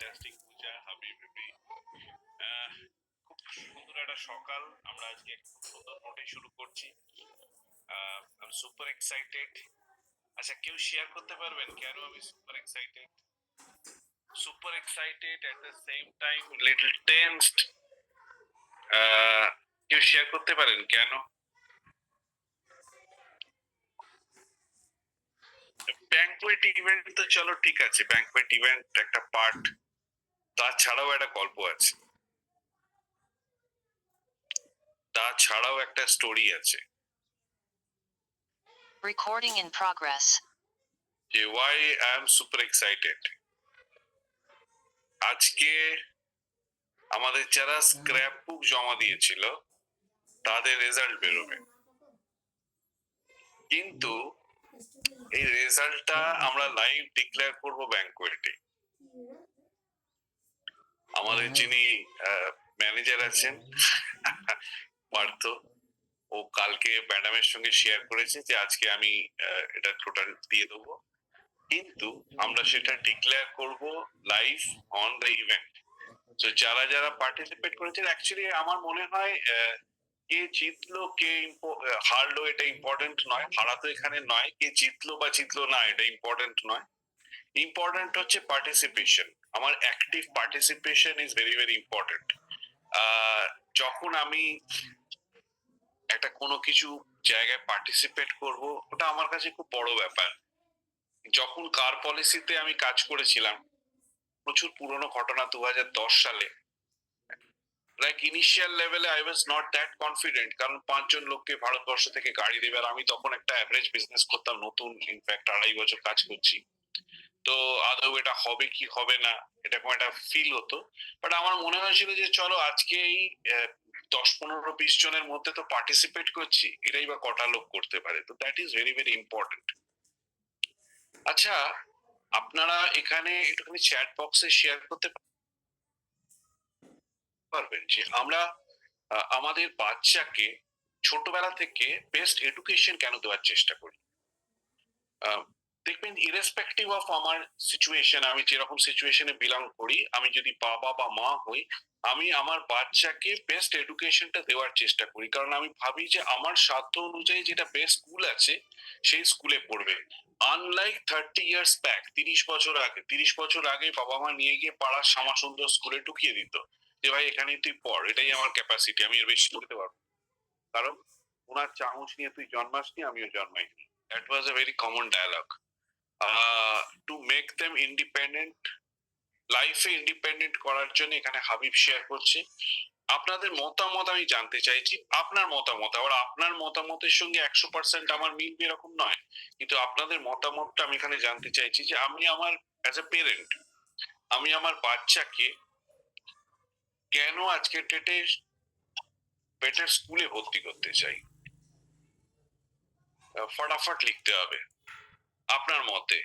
Fantastic পূজা হাবি baby. খুব সুন্দর একটা সকাল। আমরা আজকে একটা খুব সুন্দর নোটে শুরু করছি। I am super excited. আচ্ছা, কেউ শেয়ার করতে পারবেন কেন আমি super excited? Super excited at the same time little tensed. কেউ শেয়ার করতে পারেন কেন? ব্যাংকুয়েট ইভেন্ট তো চলো ঠিক আছে, ব্যাংকুয়েট ইভেন্ট একটা পার্ট, তাছাড়াও একটা গল্প আছে, তাছাড়াও একটা স্টোরি আছে। Recording in progress. যে why I am super excited। আজকে আমাদের যারা স্ক্র্যাপ বুক জমা দিয়েছিল তাদের রেজাল্ট বেরোবে, কিন্তু এই রেজাল্টটা আমরা লাইভ ডিক্লেয়ার করব ব্যাংকুয়েটে। আমাদের যিনি ম্যানেজার আছেন পার্থ, ও কালকে ম্যাডামের সঙ্গে শেয়ার করেছে যে আজকে আমি এটা টোটাল দিয়ে দেবো, কিন্তু আমরা সেটা ডিক্লেয়ার করব লাইভ অন দ্য ইভেন্ট। তো যারা যারা পার্টিসিপেট করেছেন, অ্যাকচুয়ালি আমার মনে হয় কে জিতলো কে হারলো এটা ইম্পর্টেন্ট নয়, হারা তো এখানে নয়, কে জিতলো বা জিতলো না এটা ইম্পর্টেন্ট নয়। ইম্পর্টেন্ট হচ্ছে পার্টিসিপেশন। আমার active participation is very very important. যখন আমি একটা কোনো কিছু জায়গায় পার্টিসিপেট করব, ওটা আমার কাছে খুব বড় ব্যাপার। যখন কার পলিসিতে আমি কাজ করেছিলাম, প্রচুর পুরনো ঘটনা, 2010 সালে, লাইক ইনিশিয়াল লেভেলে I was not that confident, কারণ 5 জন লোককে ভারতবর্ষ থেকে গাড়ি দেবে, আর আমি তখন একটা অ্যাভারেজ বিজনেস করতাম, নতুন, ইনফ্যাক্ট 2.5 বছর কাজ করছি। তো আদৌ এটা হবে কি হবে না এরকম একটা ফিল হতো। বাট আমার মনে হয়েছিল যে চলো আজকে এই 10, 15, 20 জনের মধ্যে তো পার্টিসিপেট করছি, এটাই বা কটা লোক করতে পারে, তো that is very very important. আচ্ছা, আপনারা এখানে একটুখানি চ্যাট বক্সে শেয়ার করতে পারবেন যে আমরা আমাদের বাচ্চাকে ছোটবেলা থেকে বেস্ট এডুকেশন কেন দেওয়ার চেষ্টা করি। দেখবেন, ইরেসপেক্টিভ অফ আমার সিচুয়েশন, আমি যেরকম সিচুয়েশনে বিলং করি, আমি যদি বাবা বা মা হই, আমি আমার বাচ্চাকে বেস্ট এডুকেশনটা দেওয়ার চেষ্টা করি, কারণ আমি ভাবি যে আমার সাধ্য অনুযায়ী যেটা বেস্ট স্কুল আছে সেই স্কুলে পড়বে। আনলাইক 30 ইয়ার্স ব্যাক, 30 বছর আগে বাবা মা নিয়ে গিয়ে পাড়ার শ্যামা সুন্দর স্কুলে ঢুকিয়ে দিত, যে ভাই এখানেই তুই পড়, এটাই আমার ক্যাপাসিটি, আমি এর বেশি করতে পারবো, কারণ ওনার চামচ নিয়ে তুই জন্মাসনি, আমিও জন্মাইনি। That was a very common dialogue. To make them independent, লাইফে ইন্ডিপেন্ডেন্ট করার জন্য এখানে হাবিব শেয়ার করছে। আপনাদের মতামত আমি জানতে চাইছি, আপনার মতামত, আবার আপনার মতামতের সঙ্গে 100% আমার মিলবে এরকম নয়, কিন্তু আপনাদের মতামতটা আমি এখানে জানতে চাইছি যে আমি আমার অ্যাজ এ পেরেন্ট, আমি আমার বাচ্চাকে কেন আজকে ডেটে বেটার স্কুলে ভর্তি করতে চাই। ফটাফট লিখতে হবে আপনার মতে।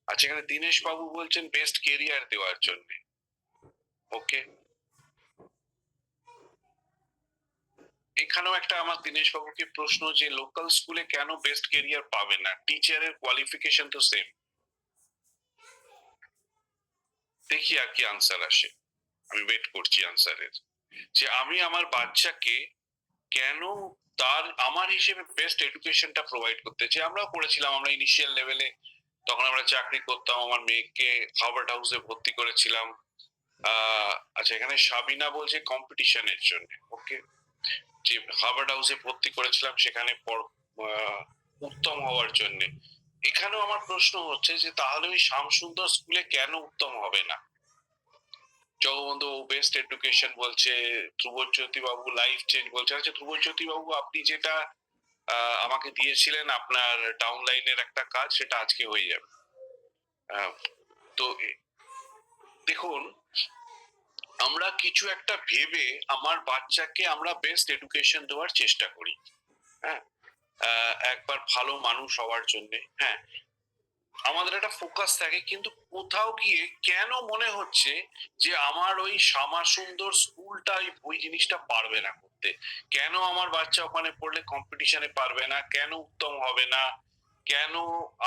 আচ্ছা, এখানে দীনেশ বাবু বলছেন বেস্ট কেরিয়ার দেওয়ার জন্য। ওকে, এখানেও একটা আমার দীনেশ বাবুকে প্রশ্ন, যে লোকাল স্কুলে কেন বেস্ট কেরিয়ার পাবে না, টিচারের কোয়ালিফিকেশন তো সেম। দেখি আর কি আনসার আসে, আমি ওয়েট করছি আনসারের, যে আমি আমার বাচ্চাকে কেন তার আমার হিসেবে বেস্ট এডুকেশনটা প্রোভাইড করতে চাই। আমরাও করেছিলাম, আমরা ইনিশিয়াল লেভেলে তখন আমরা চাকরি করতাম, আমার মেয়েকে হার্ভার্ড হাউসে ভর্তি করেছিলাম। আচ্ছা, এখানে সাবিনা বলছে কম্পিটিশনের জন্য। ওকে, যে হার্ভার্ড হাউসে ভর্তি করেছিলাম সেখানে উত্তম হওয়ার জন্য। এখানেও আমার প্রশ্ন হচ্ছে যে তাহলে ওই শ্যামসুন্দর স্কুলে কেন উত্তম হবে না? জগবন্ধু বেস্ট এডুকেশন বলছে, ধ্রুবজ্যোতি বাবু লাইফ চেঞ্জ বলছে। আচ্ছা ধ্রুবজ্যোতি বাবু, আপনি যেটা আমাকে দিয়েছিলেন আপনার ডাউন লাইনের একটা কাজ, সেটা আজকে হয়ে যাবে। তো দেখুন, আমরা কিছু একটা ভেবে আমার বাচ্চাকে আমরা বেস্ট এডুকেশন দেওয়ার চেষ্টা করি, হ্যাঁ, একবার ভালো মানুষ হওয়ার জন্য, হ্যাঁ, আমাদের একটা ফোকাস থাকে, কিন্তু কোথাও গিয়ে কেন মনে হচ্ছে যে আমার ওই শ্যামা সুন্দর স্কুলটা ওই জিনিসটা পারবে না করতে, কেন আমার বাচ্চা ওখানে পড়লে কম্পিটিশনে পারবে না, কেন উত্তম হবে না, কেন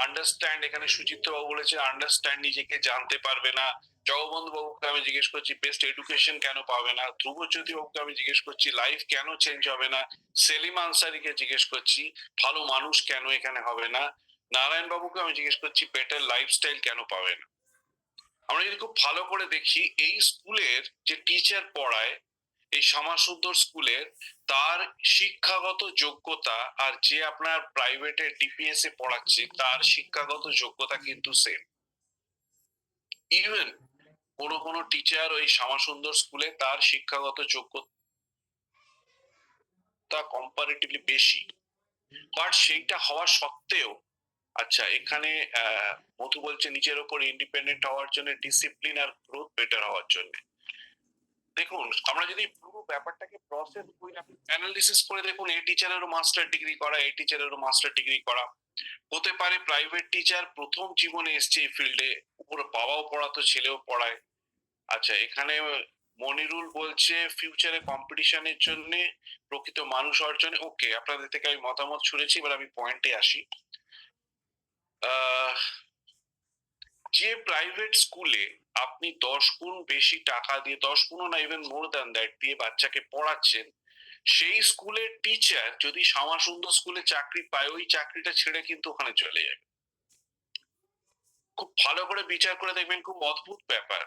আন্ডারস্ট্যান্ড, এখানে সুচিত্র বাবু বলেছে আন্ডারস্ট্যান্ড নিজেকে জানতে পারবে না। জগবন্ধু বাবুকে আমি জিজ্ঞেস করছি বেস্ট এডুকেশন কেন পাবে না। ধ্রুবজ্যোতি বাবুকে আমি জিজ্ঞেস করছি লাইফ কেন চেঞ্জ হবে না। সেলিম আনসারিকে জিজ্ঞেস করছি ভালো মানুষ কেন এখানে হবে না। নারায়ণ বাবুকে আমি জিজ্ঞেস করছি বেটার লাইফস্টাইল কেন পাবে না। আমরা যদি খুব ভালো করে দেখি এই স্কুলের যে টিচার পড়ায় এই শ্যামাসুন্দর স্কুলের, তার শিক্ষাগত যোগ্যতা আর যে আপনার প্রাইভেটে ডিপিএস এ পড়াচ্ছে তার শিক্ষাগত যোগ্যতা কিন্তু সেম। ইভেন কোনো কোনো টিচার ওই শ্যামাসুন্দর স্কুলে তার শিক্ষাগত যোগ্যতা কম্পারেটিভলি বেশি, বাট সেইটা হওয়া সত্ত্বেও আচ্ছা এখানে মধু বলছে নিজের ওপর ইন্ডিপেন্ডেন্ট হওয়ার জন্য, ডিসিপ্লিন আর গ্রোথ বেটার হওয়ার জন্য। দেখুন আমরা যদি পুরো ব্যাপারটাকে প্রসেস করি, অ্যানালিসিস করে দেখুন এই টিচারেরও মাস্টার ডিগ্রি করা, এই টিচারেরও মাস্টার ডিগ্রি করা। হতে পারে প্রাইভেট টিচার প্রথম জীবনে এসছে এই ফিল্ডে, ওর বাবাও পড়াতো ছেলেও পড়ায়। আচ্ছা এখানে মনিরুল বলছে ফিউচারে কম্পিটিশনের জন্য প্রকৃত মানুষ অর্জনে। ওকে, আপনাদের থেকে আমি মতামত শুনেছি, এবার আমি পয়েন্টে আসি। যে প্রাইভেট স্কুলে আপনি 10 গুণ বেশি টাকা দিয়ে, 10 গুণও না ইভেন মোর দ্যান দ্যাট দিয়ে বাচ্চাকে পড়াচ্ছেন, সেই স্কুলের টিচার যদি শ্যামাসুন্দর স্কুলে চাকরি পায় ওই চাকরিটা ছেড়ে কিন্তু ওখানে চলে যাবে। খুব ভালো করে বিচার করে দেখবেন, খুব অদ্ভুত ব্যাপার।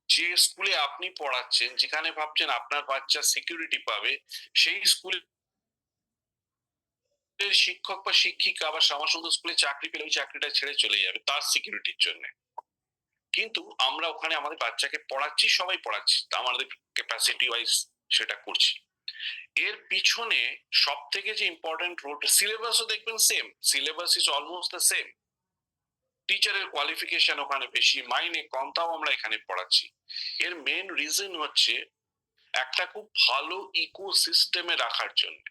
যে স্কুলে আপনি পড়াচ্ছেন, যেখানে ভাবছেন আপনার বাচ্চা সিকিউরিটি পাবে, সেই স্কুলের শিক্ষক বা শিক্ষিকা বা শ্যামাসুন্দর স্কুলে চাকরি পেলে ওই চাকরিটা ছেড়ে চলে যাবে তার সিকিউরিটির জন্য। কিন্তু আমরা ওখানে আমাদের বাচ্চাকে পড়াচ্ছি, সবাই পড়াচ্ছি, আমাদের ক্যাপাসিটি ওয়াইজ সেটা করছি। এর পিছনে সব থেকে যে ইম্পর্টেন্ট রোল, সিলেবাসও দেখবেন same, syllabus is almost the same. টিচারের কোয়ালিফিকেশন ওখানে বেশি, মাইনে কম, তাও আমরা এখানে পড়াচ্ছি। এর মেন রিজন হচ্ছে একটা খুব ভালো ইকো সিস্টেমে রাখার জন্য।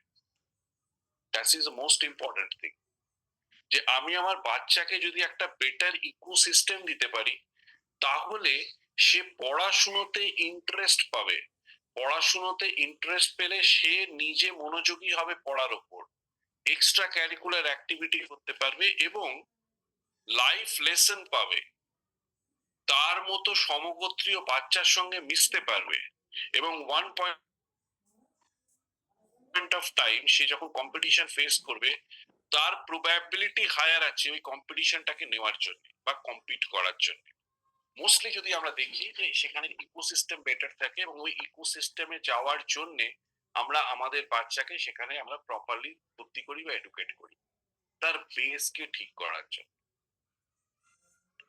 That is the most important thing, যে আমি আমার বাচ্চাকে যদি একটা বেটার ইকো সিস্টেম দিতে পারি তাহলে সে পড়াশুনোতে ইন্টারেস্ট পাবে। পড়াশুনোতে ইন্টারেস্ট পেলে সে নিজে মনোযোগী হবে পড়ার ওপর, এক্সট্রা ক্যারিকুলার অ্যাক্টিভিটি করতে পারবে এবং লাইফ লেসন পাবে, তার মতো সমগোত্রীয় বাচ্চার সঙ্গে মিশতে পারবে এবং ওয়ান পয়েন্ট অফ টাইম সে যখন কম্পিটিশন ফেস করবে তার প্রবাবিলিটি হায়ার আছে ওই কম্পিটিশনটাকে নেওয়ার জন্য বা কম্পিট করার জন্য। মোস্টলি যদি আমরা দেখি যে সেখানে ইকোসিস্টেম বেটার থাকে এবং ওই ইকোসিস্টেমে যাওয়ার জন্য আমরা আমাদের বাচ্চাকে সেখানে আমরা প্রপারলি ভর্তি করি বা এডুকেট করি, তার বেসকে ঠিক করার জন্য,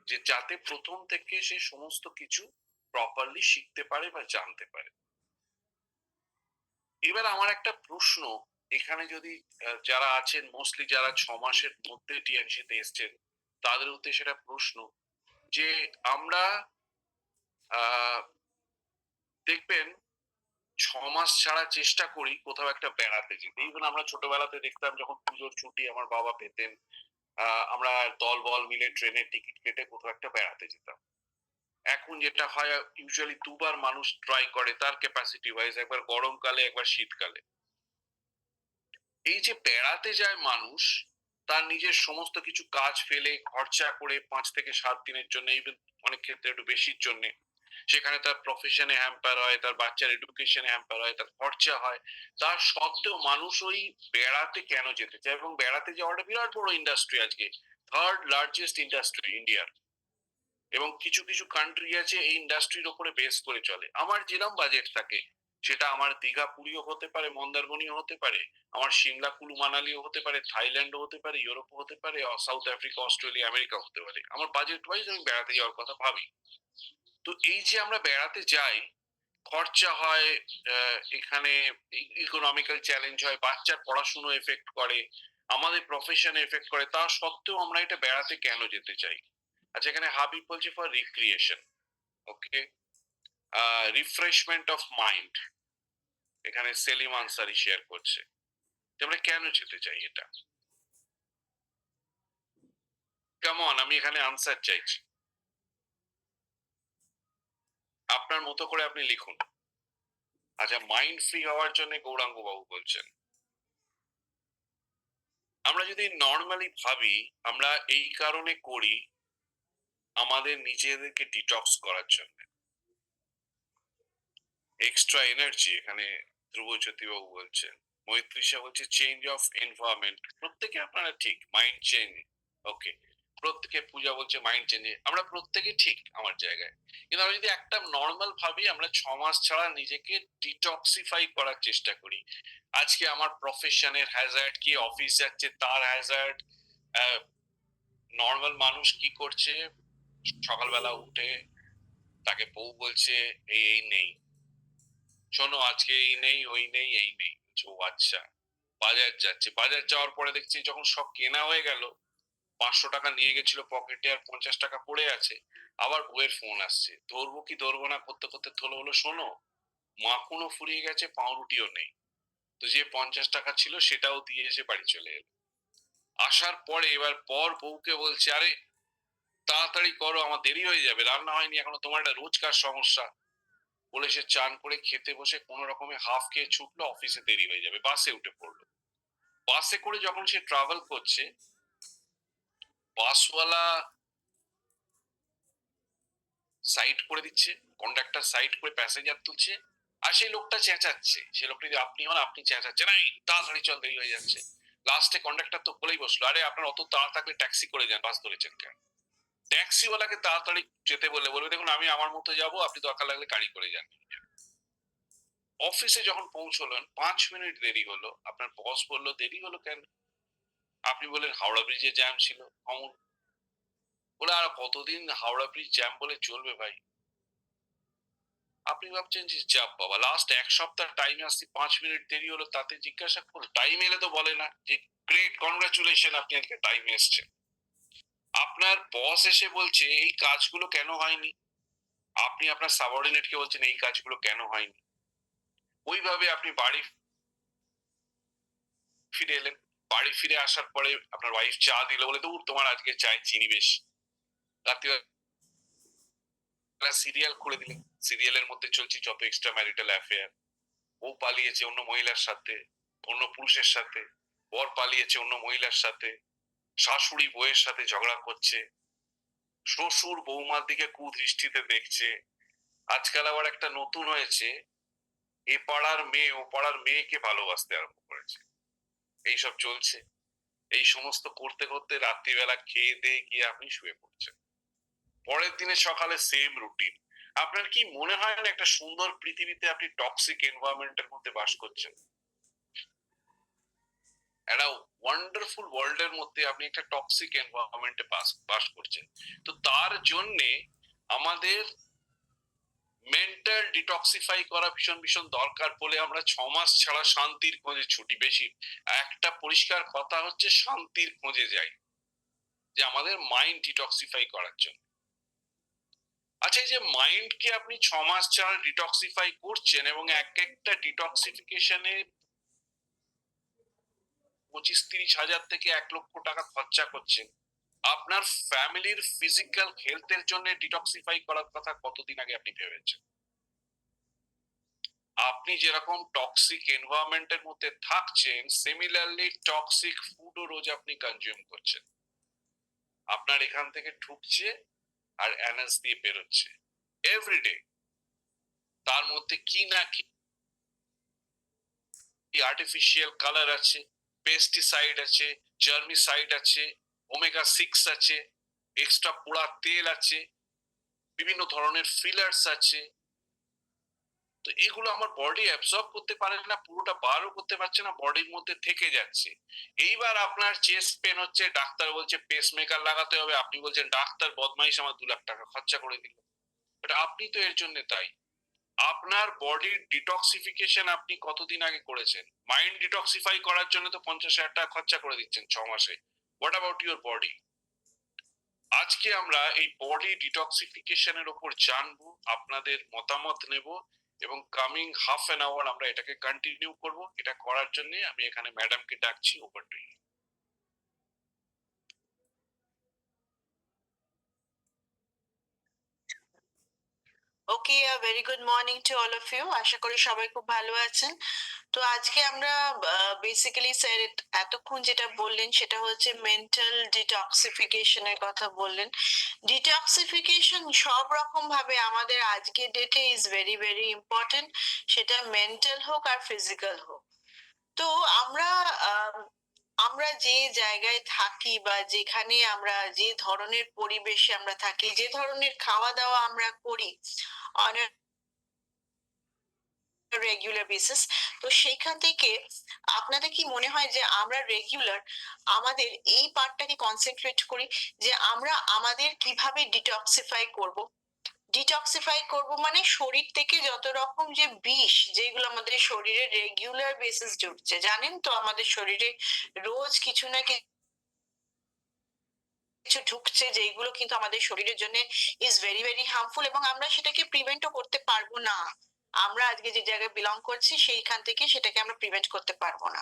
যে যাতে প্রথম থেকে সে সমস্ত কিছু প্রপারলি শিখতে পারে বা জানতে পারে। এবার আমার একটা প্রশ্ন এখানে, যদি যারা আছেন মোস্টলি যারা 6 মাসের মধ্যে টিএনসিতে এসছেন তাদের উদ্দেশ্যে সেটা প্রশ্ন, যে আমরা দেখবেন 6 মাস ছাড়া চেষ্টা করি কোথাও একটা বেড়াতে যেতে। ইভেন আমরা ছোটবেলাতে দেখতাম যখন পুজোর ছুটি আমার বাবা পেতেন, আমরা দল বল মিলে ট্রেনের টিকিট কেটে কোথাও একটা বেড়াতে যেতাম। এখন যেটা হয় ইউজুয়ালি 2 বার মানুষ ট্রাই করে তার ক্যাপাসিটি ওয়াইজ, একবার গরমকালে একবার শীতকালে। এই যে বেড়াতে যায় মানুষ তার নিজের সমস্ত কিছু কাজ ফেলে খরচা করে 5 থেকে 7 দিনের জন্য, ইভেন অনেক ক্ষেত্রে একটু বেশির জন্য, সেখানে তার প্রফেশনে হ্যাম্পার হয়, তার বাচ্চার এডুকেশনে হ্যাম্পার হয়, তার খরচা হয়, তার সত্ত্বেও মানুষ ওই বেড়াতে কেন যেতে চায়? এবং বেড়াতে যাওয়াটা বিরাট বড় ইন্ডাস্ট্রি আজকে, থার্ড লার্জেস্ট ইন্ডাস্ট্রি ইন্ডিয়ার। এবং কিছু কিছু কান্ট্রি আছে এই ইন্ডাস্ট্রির উপরে বেস করে চলে। আমার যেরকম বাজেট থাকে, সেটা আমার দীঘা পুরীও হতে পারে, মন্দারমণিও হতে পারে, আমার সিমলা কুলু মানালিও হতে পারে, থাইল্যান্ডও হতে পারে, ইউরোপও হতে পারে, সাউথ আফ্রিকা, অস্ট্রেলিয়া, আমেরিকা হতে পারে। আমার বাজেট ওয়াইজ আমি বেড়াতে যাওয়ার কথা ভাবি। তো এই যে আমরা বেড়াতে যাই, খরচা হয়, এখানে ইকোনমিক্যাল চ্যালেঞ্জ হয়, বাচ্চার পড়াশুনো এফেক্ট করে, আমাদের প্রফেশনে এফেক্ট করে, তা সত্ত্বেও আমরা এটা বেড়াতে কেন যেতে চাই? আচ্ছা এখানে হাবিব বলছে for recreation, okay, refreshment of mind. এখানে সেলিম আনসারি শেয়ার করছে যে আমরা কেন যেতে চাই এটা। কেমন, আমি এখানে আনসার চাইছি, আপনার মতো করে আপনি লিখুন। আচ্ছা মাইন্ড ফ্রি হওয়ার জন্য গৌরাঙ্গ বাবু বলছেন। আমরা যদি নর্মালি ভাবি, আমরা এই কারণে করি আমাদের নিজেদেরকে ডিটক্স করার জন্য। এক্সট্রা এনার্জি এখানে ধ্রুবজ্যোতি বাবু বলছেন, মৈত্রীষা বলছে চেঞ্জ অফ এনভায়রনমেন্ট। প্রত্যেকে আপনারা ঠিক, মাইন্ড চেঞ্জ। ওকে, প্রত্যেকে, পূজা বলছে মাইন্ড চেঞ্জ। আমরা প্রত্যেকে ঠিক আমার জায়গায়, কিন্তু আমরা যদি একটা নর্মাল ভাবি, আমরা 6 মাস ছাড়া নিজেকে ডিটক্সিফাই করার চেষ্টা করি। আজকে আমার প্রফেশনের হ্যাজার্ড, কি অফিস যাচ্ছে তার হ্যাজার্ড, নর্মাল মানুষ কি করছে, সকালবেলা উঠে তাকে বউ বলছে এই নেই, শোনো আজকে এই নেই ওই নেই এই নেই। ও আচ্ছা, বাজার যাচ্ছে, বাজার যাওয়ার পরে দেখছি যখন সব কেনা হয়ে গেল, 500 টাকা নিয়ে গেছিল পকেটে আর 50 টাকা পড়ে আছে, আবার বউয়ের ফোন আসছে, ধরবো কি ধরবো না করতে করতে থলো হলো, শোনো মাখনও ফুরিয়ে গেছে, পাউরুটিও নেই। তো যে 50 টাকা ছিল সেটাও দিয়ে এসে বাড়ি চলে এলো। আসার পরে এবার বউকে বলছে, আরে তাড়াতাড়ি করো, আমার দেরি হয়ে যাবে, রান্না হয়নি এখনো, তোমার একটা রোজকার সমস্যা। বলে সে চান করে খেতে বসে কোনো রকমে হাফ খেয়ে ছুটলো, অফিসে দেরি হয়ে যাবে, বাসে উঠে পড়লো। বাসে করে যখন সে ট্রাভেল করছে, বাসওয়ালা সাইড করে দিচ্ছে, কন্ডাক্টর সাইড করে প্যাসেঞ্জার তুলছে, আর সেই লোকটা চেঁচাচ্ছে। সে লোকটা যদি আপনি হন, আপনি চেঁচাচ্ছেন, এই তাড়াতাড়ি চল, দেরি হয়ে যাচ্ছে। লাস্টে কন্ডাক্টর তো বলেই বসলো, আরে আপনার অত তাড়া থাকলে ট্যাক্সি করে যান, বাস ধরেছেন কেন? ট্যাক্সিওয়ালাকে তাড়াতাড়ি যেতে বলবে, দেখুন আমি আমার মতো যাবো, আপনি দরকার লাগলে গাড়ি করে যান। অফিসে যখন পৌঁছলেন, 5 মিনিট দেরি হলো, আপনার বস বললো দেরি হলো কেন? আপনি বললেন হাওড়া ব্রিজে জ্যাম ছিল, অমন। বলে আর কতদিন হাওড়া ব্রিজ জ্যাম বলে চলবে ভাই? আপনি ভাবছেন যে চাপ বাবা, লাস্ট 1 সপ্তাহ টাইমে আসছি, 5 মিনিট দেরি হলো, তাতে জিজ্ঞাসা করুন, টাইম এলে তো বলে না যে গ্রেট কনগ্রাচুলেশন আপনি আজকে টাইমে এসছেন। আপনার বস এসে বলছে এই কাজগুলো কেন হয়নি, আপনি আপনার সাবঅর্ডিনেটকে বলছেন এই কাজগুলো কেন হয়নি। ওইভাবে আপনি বাড়ি ফিরে এলেন, বাড়ি ফিরে আসার পরে আপনার ওয়াইফ চা দিল, বলে দূর তোমার আজকে চায় চিনি বেশি। রাত্রিবেলা সিরিয়াল খুলে দিলেন, সিরিয়ালের মধ্যে চলছে যত এক্সট্রা ম্যারিটাল অ্যাফেয়ার। বউ পালিয়েছে অন্য মহিলার সাথে, অন্য পুরুষের সাথে, বর পালিয়েছে অন্য মহিলার সাথে, শাশুড়ি বউয়ের সাথে ঝগড়া করছে, শ্বশুর বৌমার দিকে কুদৃষ্টিতে দেখছে। আজকাল আবার একটা নতুন হয়েছে, এ পাড়ার মেয়ে ও পাড়ার মেয়েকে ভালোবাসতে আরম্ভ করেছে। এইসব চলছে। এই সমস্ত করতে করতে রাত্রিবেলা খেয়ে দিয়ে গিয়ে আপনি শুয়ে পড়ছেন, পরের দিনে সকালে সেম রুটিন। আপনার কি মনে হয় না একটা সুন্দর পৃথিবীতে আপনি টক্সিক এনভায়রনমেন্টের মধ্যে বাস করছেন? একটা ওয়ান্ডারফুল ওয়ার্ল্ড এর মধ্যে আপনি একটা টক্সিক এনভায়রনমেন্টে বাস করছেন। তো তার জন্য আমাদের মেন্টাল ডিটক্সিফাই করা ভীষণ ভীষণ দরকার বলে আমরা 6 মাস ছাড়া শান্তির খোঁজে ছুটি। বেশি একটা পরিষ্কার কথা হচ্ছে, শান্তির খোঁজে যাই, যে আমাদের মাইন্ড ডিটক্সিফাই করার জন্য। আচ্ছা, এই যে মাইন্ডকে আপনি 6 মাস ছাড়া ডিটক্সিফাই করছেন এবং এক একটা ডিটক্সিফিকেশনে 25-30 হাজার থেকে 1 লক্ষ টাকা খরচা করছেন, আপনার ফ্যামিলির ফিজিক্যাল হেলথের জন্য ডিটক্সিফাই করার কথা কতদিন আগে আপনি ভেবেছেন? আপনি যেরকম টক্সিক এনভায়রনমেন্টের মধ্যে থাকছেন, সিমিলারলি টক্সিক ফুডও রোজ আপনি কনজিউম করছেন। আপনার এখান থেকে ঢুকছে আর অ্যানাস দিয়ে বেরোচ্ছে এভরিডে। তার মধ্যে কি না কি আর্টিফিশিয়াল কালার আছে, পেস্টিসাইড আছে, জার্মিসাইড আছে, ওমেগা 6 আছে, এক্সট্রা পোড়া তেল আছে, বিভিন্ন ধরনের ফিলার্স আছে। তো এগুলো আমার বডি অ্যাবজর্ব করতে পারে না, পুরোটা বারও করতে পারছে না, বডির মধ্যে থেকে যাচ্ছে। এইবার আপনার চেস্ট পেন হচ্ছে, ডাক্তার বলছে পেসমেকার লাগাতে হবে, আপনি বলছেন ডাক্তার বদমাইশ, আমার 2 লাখ টাকা খরচা করে দিল। বাট আপনি তো এর জন্য দায়ী। আপনার বডির ডিটক্সিফিকেশন আপনি কতদিন আগে করেছেন? মাইন্ড ডিটক্সিফাই করার জন্য তো 50,000 টাকা খরচা করে দিচ্ছেন 6 মাসে। What about your body? আজকে আমরা এই বডি ডিটক্সিফিকেশনের উপর জানবো, আপনাদের মতামত নেব, এবং কামিং হাফ অ্যান আওয়ার আমরা এটাকে কন্টিনিউ করব। এটা করার জন্য আমি এখানে ম্যাডামকে ডাকছি, over to you. Okay. Okay, very good morning to all of you. আশা করি সবাই খুব ভালো আছেন। তো আজকে আমরা বেসিক্যালি স্যার এতক্ষণ যেটা বললেন সেটা হচ্ছে মেন্টাল ডিটক্সিফিকেশনের কথা বললেন। ডিটক্সিফিকেশন সব রকম ভাবে আমাদের আজকের ডেটে ইজ ভেরি ভেরি ইম্পর্টেন্ট, সেটা মেন্টাল হোক আর ফিজিক্যাল হোক। তো আমরা আমরা যে জায়গায় থাকি বা যেখানে আমরা যে ধরনের পরিবেশে আমরা থাকি, যে ধরনের খাওয়া দাওয়া আমরা করি অন রেগুলার বেসিস, তো সেইখান থেকে আপনাদের কি মনে হয় যে আমরা রেগুলার আমাদের এই পার্টটাকে কনসেন্ট্রেট করি যে আমরা আমাদের কিভাবে ডিটক্সিফাই করব? ডিটক্সিফাই করব মানে শরীর থেকে যত রকম যে বিষ যেগুলো আমাদের শরীরে রেগুলার বেসিস ঢুকছে, জানেন তো আমাদের শরীরে রোজ কিছু না কিছু ঢুকছে যেগুলো কিন্তু আমাদের শরীরের জন্য ইজ ভেরি ভেরি হার্মফুল, এবং আমরা সেটাকে প্রিভেন্টও করতে পারবো না। আমরা আজকে যে জায়গায় বিলং করছি সেইখান থেকে সেটাকে আমরা প্রিভেন্ট করতে পারবো না।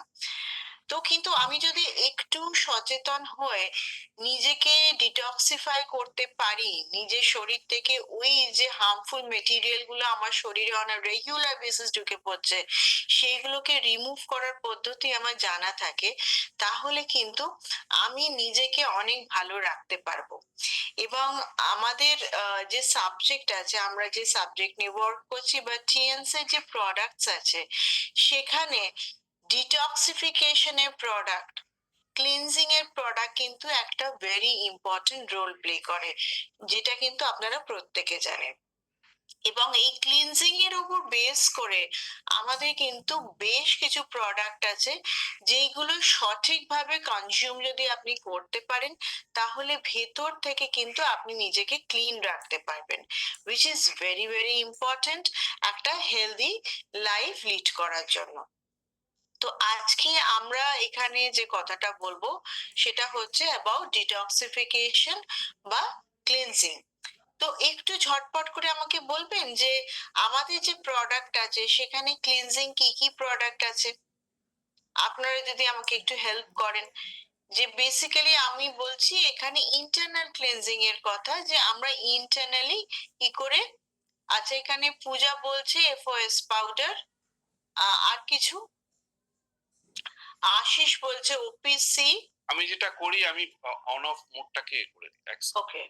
তো কিন্তু আমি যদি একটু সচেতন হয়ে নিজেকে ডিটক্সিফাই করতে পারি, নিজের শরীর থেকে ওই যে হার্মফুল মেটেরিয়াল গুলো আমার শরীরে অন রেগুলার বেসিস ঢুকে পড়ছে সেইগুলোকে রিমুভ করার পদ্ধতি আমার জানা থাকে, তাহলে কিন্তু আমি নিজেকে অনেক ভালো রাখতে পারবো। এবং আমাদের যে সাবজেক্ট আছে, আমরা যে সাবজেক্ট নিয়ে ওয়ার্ক করছি বা টিএনস এর যে প্রোডাক্টস আছে, সেখানে ডিটক্সিফিকেশনের প্রোডাক্ট, ক্লিনজিং এর প্রোডাক্ট কিন্তু একটা ভেরি ইম্পর্টেন্ট রোল প্লে করে, যেটা কিন্তু আপনারা প্রত্যেকে জানেন। এবং এই ক্লিনজিং এর উপর বেস করে আমাদের কিন্তু বেশ কিছু প্রোডাক্ট আছে যেগুলো সঠিকভাবে কনজিউম যদি আপনি করতে পারেন, তাহলে ভেতর থেকে কিন্তু আপনি নিজেকে ক্লিন রাখতে পারবেন, which is very very important একটা হেলদি লাইফ লিড করার জন্য। তো আজকে আমরা এখানে যে কথাটা বলবো সেটা হচ্ছে অ্যাবাউট ডিটক্সিফিকেশন বা ক্লিনজিং। তো একটু ঝটপট করে আমাকে বলবেন যে আমাদের যে প্রোডাক্ট আছে সেখানে ক্লিনজিং কি কি প্রোডাক্ট আছে? আপনারা যদি আমাকে একটু হেল্প করেন, যে বেসিক্যালি আমি বলছি এখানে ইন্টারনাল ক্লিনজিং এর কথা, যে আমরা ইন্টারনালি কি করে। আচ্ছা, এখানে পূজা বলছে এফওএস পাউডার, আর কিছু আশিস বলছে ওপিসি। আমি যেটা করি, আমি অন অফ মোডটাকে করে দিই ওকে,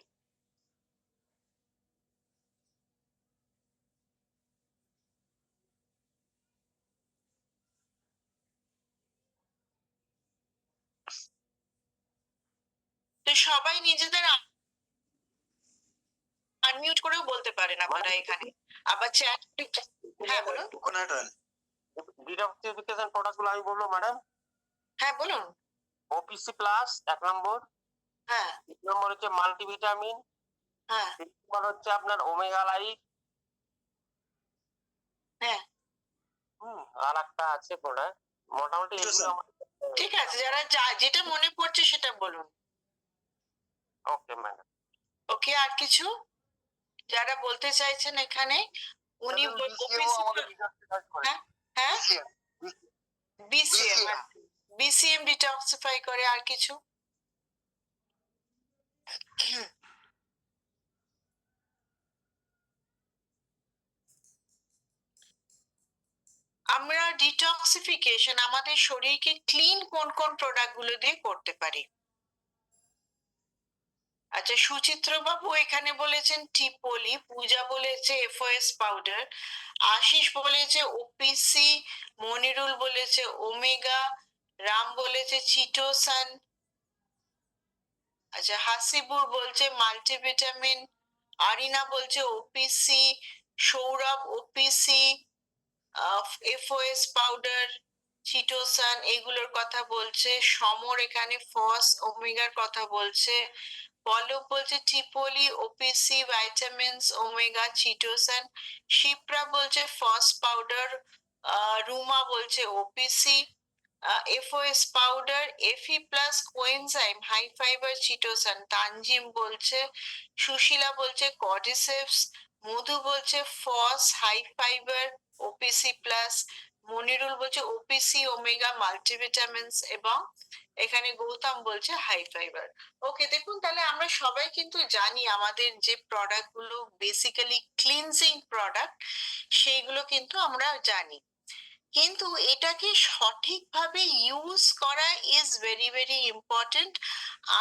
তো সবাই নিজেদের আনমিউট করেও বলতে পারেন আপনারা এখানে, আবার চ্যাট। হ্যাঁ বলুন। কোকোনাট অয়েল ডিটক্সিফিকেশন প্রোডাক্টগুলো আমি বলবো ম্যাডাম। হ্যাঁ বলুন। ওপিসি প্লাস 1 নম্বর, হ্যাঁ 2 নম্বর হচ্ছে মাল্টিভিটামিন, হ্যাঁ 3 নম্বর হচ্ছে আপনার ওমেগা লাইট। হ্যাঁ, আর একটা আছে প্রোডাক্ট, মোটামুটি এগুলো ঠিক আছে, যারা যেটা মনে পড়ছে সেটা বলুন। Okay madam. ওকে, আর কিছু যারা বলতে চাইছেন এখানে? উনি হ্যাঁ হ্যাঁ বিসিএম, বিসিএম ডিটক্সিফাই করে, আর কিছু? আমরা ডিটক্সিফিকেশন আমাদের শরীরকে ক্লিন কোন কোন প্রোডাক্ট গুলো দিয়ে করতে পারি? আচ্ছা, সুচিত্র বাবু এখানে বলেছেন টিপলি, পূজা বলেছে এফওএস পাউডার, আশিস বলেছে ওপিসি, মনিরুল বলেছে ওমেগা, রাম বলেছে চিটোসান, আচ্ছা হাসিবুর বলছে মাল্টিভিটামিন, আরিনা বলছে OPC, Sourav OPC, FOS powder, chitosan এগুলোর কথা বলছে, সমর এখানে ফস ওমেগার কথা বলছে, পল্লব বলছে ট্রিপলি, OPC, vitamins, omega, chitosan, Shipra বলছে ফস পাউডার, রুমা বলছে ওপিসি, এফওএস পাউডার, এফি plus coenzyme, high fibre, chitosan, Tanzim বলছে, সুশীলা বলছে কর্ডিসেপস, মধু বলছে FOS, high fibre, OPC plus, Manirul বলছে ওপিসি ওমেগা মাল্টিভিটামিনস এবং এখানে গৌতম বলছে হাই ফাইবার। ওকে, দেখুন তাহলে আমরা সবাই কিন্তু জানি আমাদের যে প্রোডাক্ট গুলো বেসিক্যালি ক্লিনজিং প্রোডাক্ট সেইগুলো কিন্তু আমরা জানি, কিন্তু এটাকে সঠিকভাবে ইউজ করা ইজ ভেরি ভেরি ইম্পর্টেন্ট।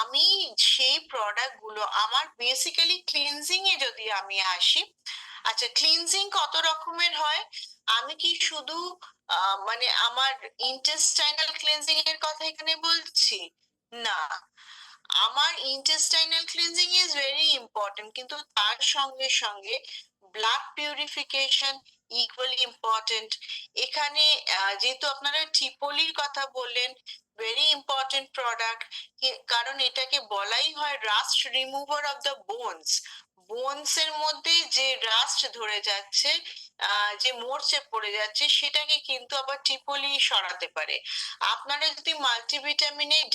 আমি সেই প্রোডাক্ট গুলো আমার বেসিক্যালি ক্লিনজিং এ যদি আমি আসি, আচ্ছা ক্লিনজিং কত রকমের হয়? আমি কি শুধু মানে আমার ইন্টেস্টাইনাল ক্লিনজিং এর কথা এখানে বলছি? না, আমার intestinal cleansing is very important, কিন্তু তার সঙ্গে সঙ্গে ব্লাড পিউরিফিকেশন ইকুয়ালি ইম্পর্টেন্ট। এখানে যেহেতু আপনারা ট্রিপলির কথা বললেন, ভেরি ইম্পর্টেন্ট প্রোডাক্ট, কারণ এটাকে বলাই হয় rust remover of the bones. Bones এর মধ্যে যে রাস্ট ধরে যাচ্ছে, যে মরচে পড়ে যাচ্ছে, সেটাকে কিন্তু আবার ট্রিপলি সরাতে পারে। আপনারা যদি মাল্টিভিটামিনের